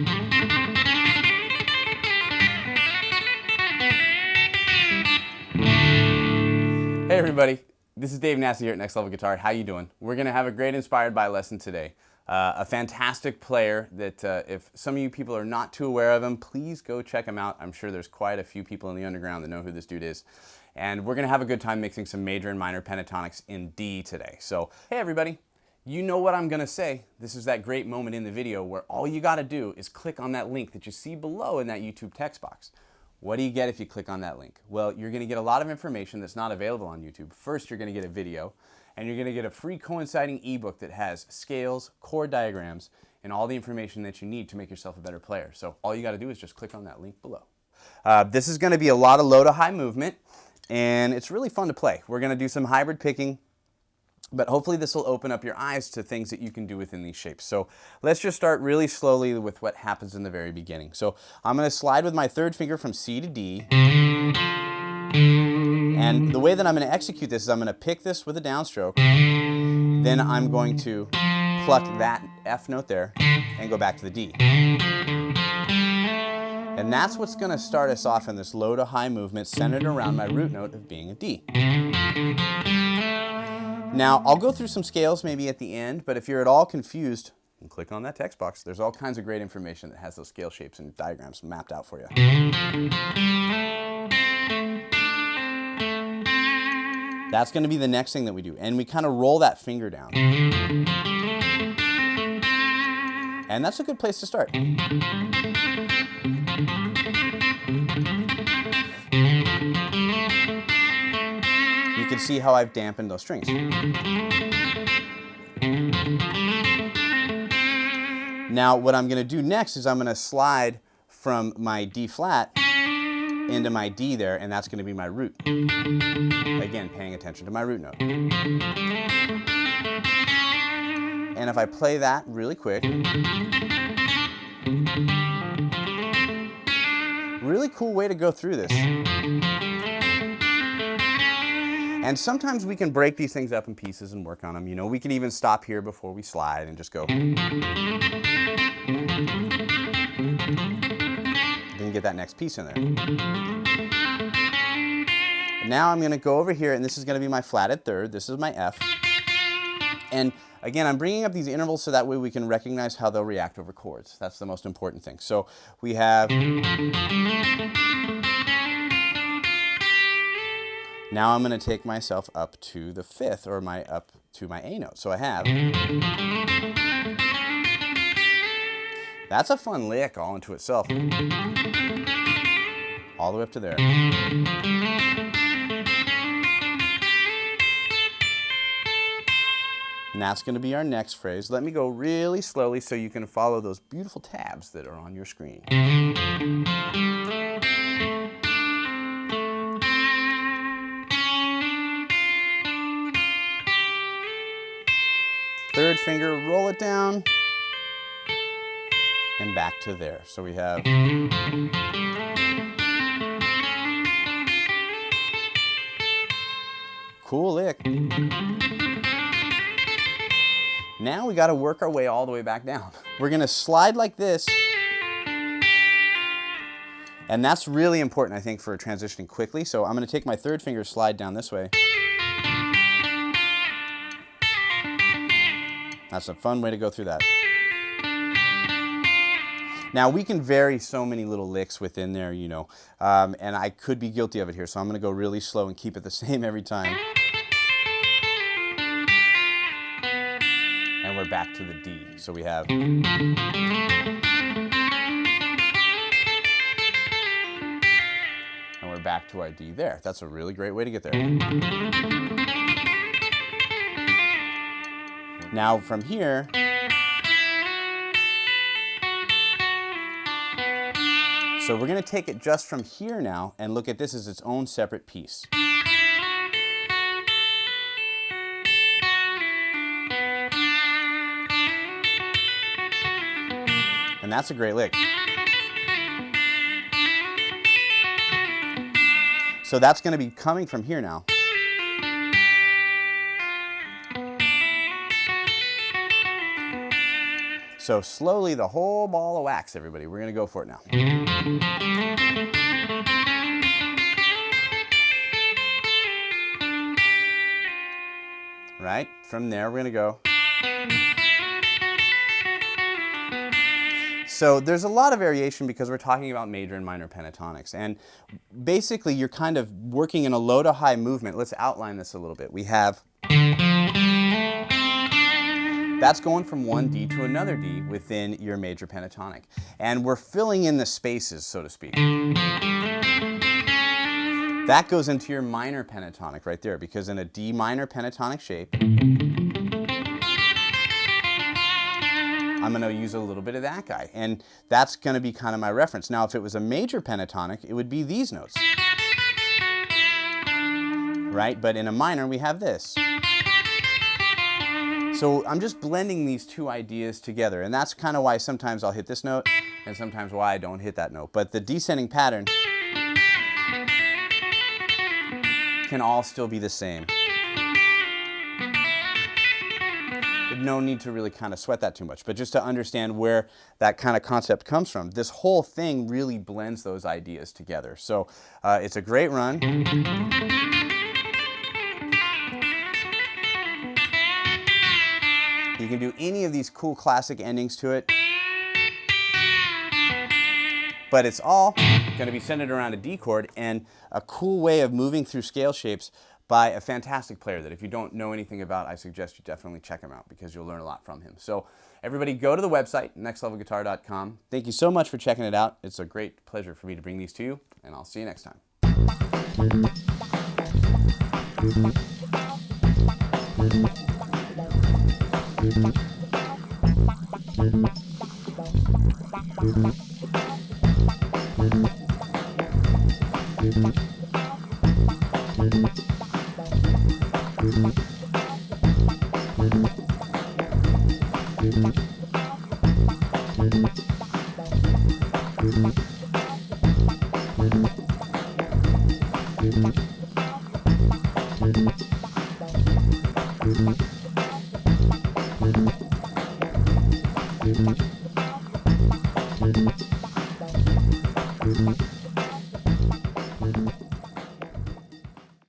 Hey everybody, this is Dave Nassi here at Next Level Guitar. How you doing? We're going to have a great Inspired By lesson today. A fantastic player that if some of you people are not too aware of him, please go check him out. I'm sure there's quite a few people in the underground that know who this dude is. And we're going to have a good time mixing some major and minor pentatonics in D today. So, hey everybody, you know what I'm going to say. This is that great moment in the video where all you got to do is click on that link that you see below in that YouTube text box. What do you get if you click on that link? Well, you're going to get a lot of information that's not available on YouTube. First, you're going to get a video, and you're going to get a free coinciding ebook that has scales, chord diagrams, and all the information that you need to make yourself a better player. So all you got to do is just click on that link below. This is going to be a lot of low to high movement, and it's really fun to play. We're going to do some hybrid picking, but hopefully this will open up your eyes to things that you can do within these shapes. So let's just start really slowly with what happens in the very beginning. So I'm going to slide with my third finger from C to D. And the way that I'm going to execute this is I'm going to pick this with a downstroke. Then I'm going to pluck that F note there and go back to the D. And that's what's going to start us off in this low to high movement centered around my root note of being a D. Now, I'll go through some scales maybe at the end, but if you're at all confused, click on that text box. There's all kinds of great information that has those scale shapes and diagrams mapped out for you. That's going to be the next thing that we do, and we kind of roll that finger down. And that's a good place to start. You can see how I've dampened those strings. Now what I'm going to do next is I'm going to slide from my D flat into my D there, and that's going to be my root. Again, paying attention to my root note. And if I play that really quick, really cool way to go through this. And sometimes we can break these things up in pieces and work on them. You know, we can even stop here before we slide and just go. Then you get that next piece in there. Now I'm going to go over here, and this is going to be my flatted third. This is my F. And again, I'm bringing up these intervals so that way we can recognize how they'll react over chords. That's the most important thing. So we have. Now I'm going to take myself up to the fifth, or up to my A note. So I have. That's a fun lick all into itself. All the way up to there. And that's going to be our next phrase. Let me go really slowly so you can follow those beautiful tabs that are on your screen. Third finger, roll it down, and back to there. So we have. Cool lick. Now we got to work our way all the way back down. We're going to slide like this. And that's really important, I think, for transitioning quickly. So I'm going to take my third finger, slide down this way. That's a fun way to go through that. Now we can vary so many little licks within there, you know, and I could be guilty of it here, so I'm going to go really slow and keep it the same every time. And we're back to the D. So we have. And we're back to our D there. That's a really great way to get there. Now from here, so we're going to take it just from here now and look at this as its own separate piece. And that's a great lick. So that's going to be coming from here now. So slowly, the whole ball of wax, everybody. We're going to go for it now. Right? From there, we're going to go. So there's a lot of variation because we're talking about major and minor pentatonics. And basically, you're kind of working in a low to high movement. Let's outline this a little bit. We have, that's going from one D to another D within your major pentatonic. And we're filling in the spaces, so to speak. That goes into your minor pentatonic right there, because in a D minor pentatonic shape, I'm going to use a little bit of that guy, and that's going to be kind of my reference. Now, if it was a major pentatonic, it would be these notes, right? But in a minor, we have this. So I'm just blending these two ideas together, and that's kind of why sometimes I'll hit this note, and sometimes why I don't hit that note. But the descending pattern can all still be the same. No need to really kind of sweat that too much, but just to understand where that kind of concept comes from. This whole thing really blends those ideas together. So it's a great run. You can do any of these cool classic endings to it, but it's all going to be centered around a D chord, and a cool way of moving through scale shapes by a fantastic player that if you don't know anything about, I suggest you definitely check him out because you'll learn a lot from him. So everybody go to the website, nextlevelguitar.com. Thank you so much for checking it out. It's a great pleasure for me to bring these to you, and I'll see you next time. Thank you.